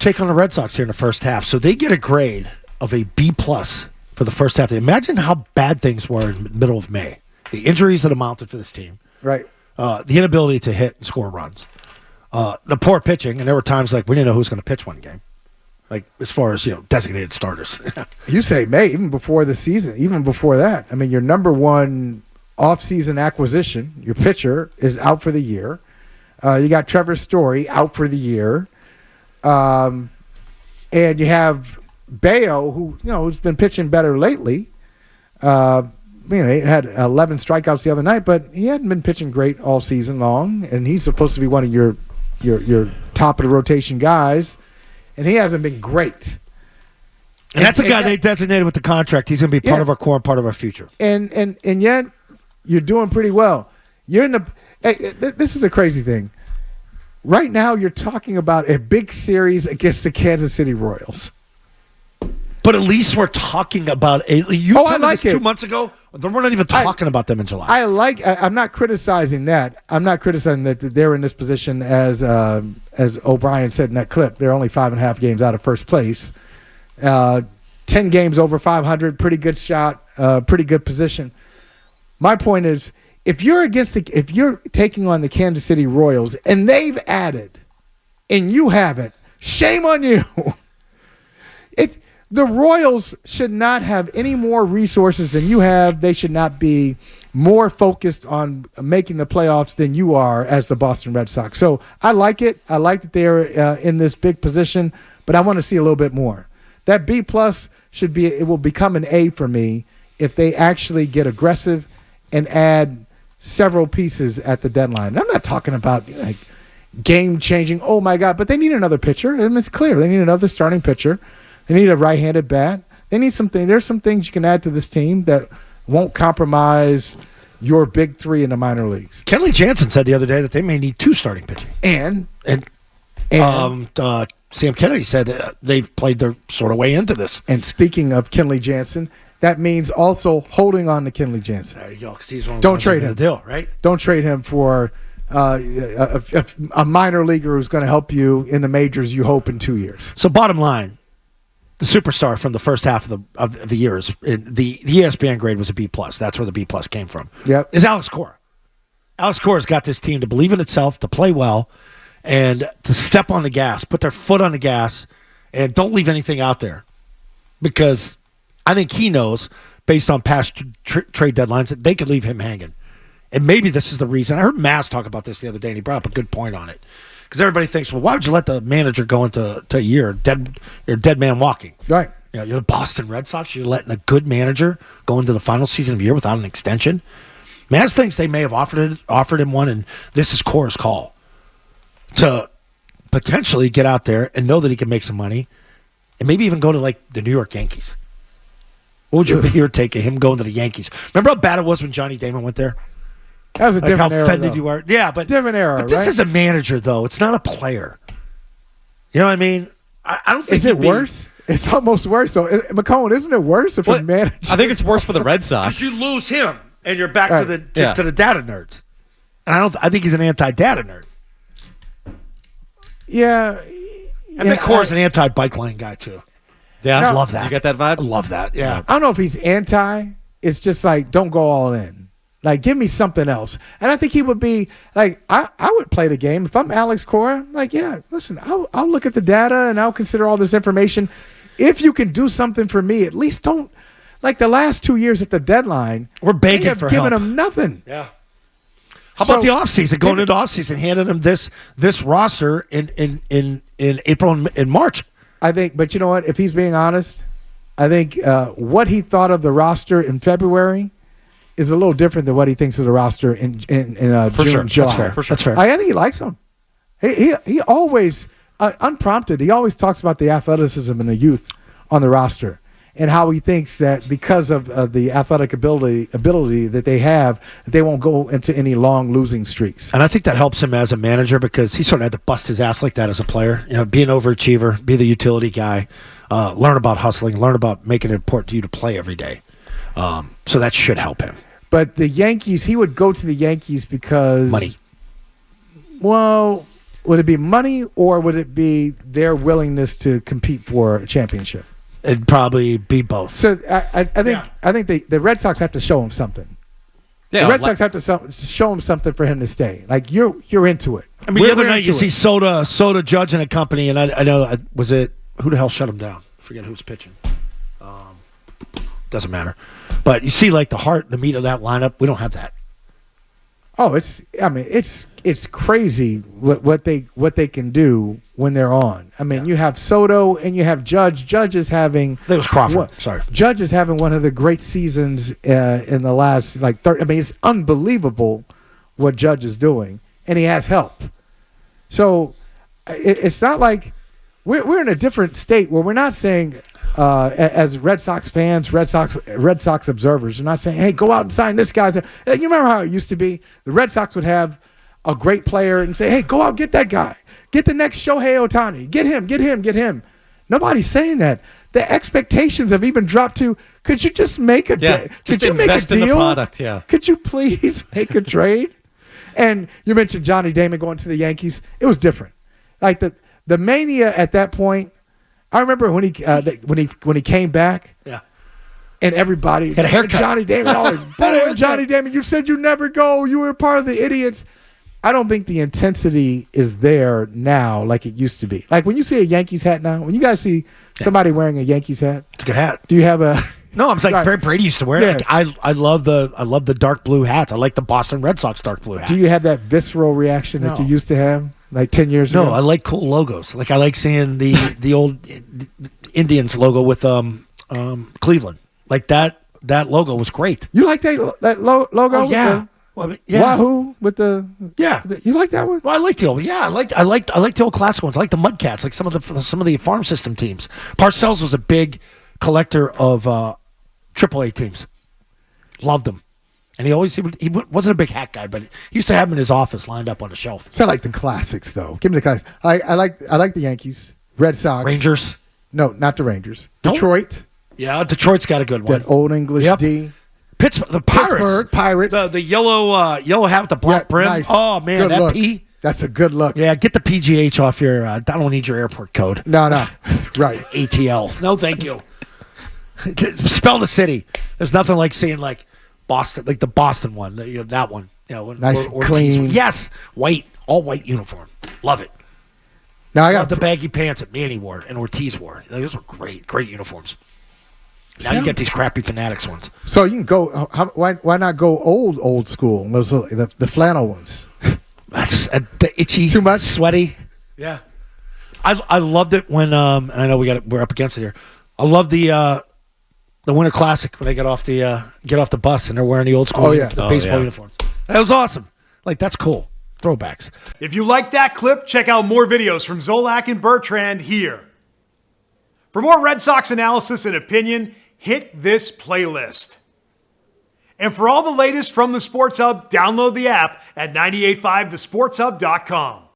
take on the Red Sox here in the first half. So they get a grade of a B+ for the first half. Imagine how bad things were in the middle of May. The injuries that amounted for this team. Right. The inability to hit and score runs. The poor pitching, and there were times like we didn't know who was going to pitch one game. Like as far as, designated starters. You say May, even before the season, even before that. I mean, your number one off-season acquisition, your pitcher, is out for the year. You got Trevor Story out for the year. And you have Bayo, who's been pitching better lately. He had 11 strikeouts the other night, but he hadn't been pitching great all season long, and he's supposed to be one of your top of the rotation guys, and he hasn't been great. And that's a guy they designated with the contract. He's going to be part of our core and part of our future. And yet you're doing pretty well. You're in the. Hey, this is a crazy thing. Right now, you're talking about a big series against the Kansas City Royals. But at least we're talking about I like it. 2 months ago. We're not even talking about them in July. I'm not criticizing that. I'm not criticizing that they're in this position as O'Brien said in that clip. They're only 5.5 games out of first place. 10 games over 500. Pretty good shot. Pretty good position. My point is, if you're taking on the Kansas City Royals and they've added, and you haven't, shame on you. The Royals should not have any more resources than you have. They should not be more focused on making the playoffs than you are as the Boston Red Sox. So I like it. I like that they're in this big position, but I want to see a little bit more. That B+ it will become an A for me if they actually get aggressive and add several pieces at the deadline. And I'm not talking about game-changing, oh, my God, but they need another pitcher. I mean, it's clear. They need another starting pitcher. They need a right-handed bat. They need something. There's some things you can add to this team that won't compromise your big three in the minor leagues. Kenley Jansen said the other day that they may need 2 starting pitching. And Sam Kennedy said they've played their sort of way into this. And speaking of Kenley Jansen, that means also holding on to Kenley Jansen. There you go. Because he's one of Don't trade him. The deal, right? Don't trade him for a minor leaguer who's going to help you in the majors, you hope, in 2 years. So bottom line, the superstar from the first half of the year is the ESPN grade was a B+. That's where the B+ came from. Yep. Is Alex Cora. Alex Cora's got this team to believe in itself, to play well, and to step on the gas, put their foot on the gas, and don't leave anything out there. Because I think he knows, based on past trade deadlines, that they could leave him hanging. And maybe this is the reason. I heard Maz talk about this the other day, and he brought up a good point on it. Because everybody thinks, well, why would you let the manager go into a year? You're a dead man walking. Right. You're the Boston Red Sox. You're letting a good manager go into the final season of the year without an extension. Maz thinks they may have offered him one, and this is Cora's call to potentially get out there and know that he can make some money and maybe even go to, the New York Yankees. What would your take of him going to the Yankees? Remember how bad it was when Johnny Damon went there? That was a different era. How offended you were. Yeah, but different era. But this is a manager, though. It's not a player. You know what I mean? I don't think. Is it worse? It's almost worse. So, McKone, isn't it worse if a manager? I think it's worse for the Red Sox. Because you lose him, and you're back to the data nerds. And I think he's an anti-data nerd. Yeah. I think Cora's an anti-bike lane guy too. Yeah, I love that. You get that vibe? I love that. Yeah. I don't know if he's anti. It's just don't go all in. Give me something else. And I think he would be I would play the game. If I'm Alex Cora, listen, I'll look at the data and I'll consider all this information. If you can do something for me, at least don't, the last 2 years at the deadline, we're begging for help. Giving him nothing. Yeah. How about the offseason? Going into offseason, handing him this roster in April and March. I think, but you know what? If he's being honest, I think what he thought of the roster in February is a little different than what he thinks of the roster in June, July. That's fair. That's fair. I think he likes him. He always, unprompted, he always talks about the athleticism and the youth on the roster and how he thinks that because of the athletic ability that they have, that they won't go into any long losing streaks. And I think that helps him as a manager because he sort of had to bust his ass like that as a player. Be an overachiever, be the utility guy, learn about hustling, learn about making it important to you to play every day. So that should help him. But the Yankees, he would go to the Yankees because money. Well, Would it be money, or would it be their willingness to compete for a championship? It'd probably be both. So I think the Red Sox have to show him something. Yeah, the Red Sox have to show him something for him to stay. Like you're into it. I mean, the other night you see Soda Judge and a company, and I know was it who the hell shut him down? I forget who's pitching. Doesn't matter. But you see, like the meat of that lineup, we don't have that. Oh, it's crazy what they can do when they're on. I mean, you have Soto and you have Judge. Judge is having. That was Crawford. Sorry. Judge is having one of the great seasons in the last 30. I mean, it's unbelievable what Judge is doing, and he has help. So it's not like we're in a different state where we're not saying. As Red Sox fans, Red Sox observers, are not saying, "Hey, go out and sign this guy." You remember how it used to be? The Red Sox would have a great player and say, "Hey, go out and get that guy. Get the next Shohei Ohtani. Get him." Nobody's saying that. The expectations have even dropped to. Could you just make a deal? Could you invest make a in deal? the product? Yeah. Could you please make a trade? And you mentioned Johnny Damon going to the Yankees. It was different. Like the mania at that point. I remember when he came back, and everybody had a haircut. Johnny Damon always booing Johnny Damon. You said you never go. You were part of the idiots. I don't think the intensity is there now like it used to be. Like when you see a Yankees hat now, when you guys see somebody wearing a Yankees hat, it's a good hat. Do you have a? No, I'm like right. Brady used to wear it. Yeah. Like, I love the dark blue hats. I like the Boston Red Sox dark blue hat. Do you have that visceral reaction that you used to have like 10 years ago? No, I like cool logos. Like I like seeing the old Indians logo with Cleveland. Like that logo was great. You like that logo? Oh, yeah. Wahoo with the you like that one? Well, I like the old. Yeah, I like the old classic ones. I like the Mudcats. Like some of the farm system teams. Parcells was a big collector of AAA teams. Loved them. And he wasn't a big hat guy, but he used to have them in his office lined up on a shelf. So I like the classics, though. Give me the classics. I like the Yankees, Red Sox, Rangers. No, not the Rangers. No? Detroit. Yeah, Detroit's got a good one. That old English D. Pittsburgh, the Pirates. Pirates. The yellow hat with the black brim. Nice. Oh man, good that look. P. That's a good look. Yeah, get the PGH off your. I don't need your airport code. No, right. ATL. No, thank you. Spell the city. There's nothing like seeing like Boston, like the Boston one. That one. Nice, clean. Yes, white, all white uniform. Love it. Now I got got the baggy pants that Manny wore and Ortiz wore. Those were great uniforms. Now you get these crappy Fanatics ones. So you can go. Why not go old school? Those the flannel ones. That's the itchy, too much, sweaty. Yeah, I loved it when and I know we're up against it here. I love the Winter Classic when they get off the bus and they're wearing the old school the baseball uniforms. That was awesome. Like that's cool. Throwbacks. If you like that clip, check out more videos from Zolak and Bertrand here. For more Red Sox analysis and opinion, hit this playlist. And for all the latest from the Sports Hub, download the app at 985thesportshub.com.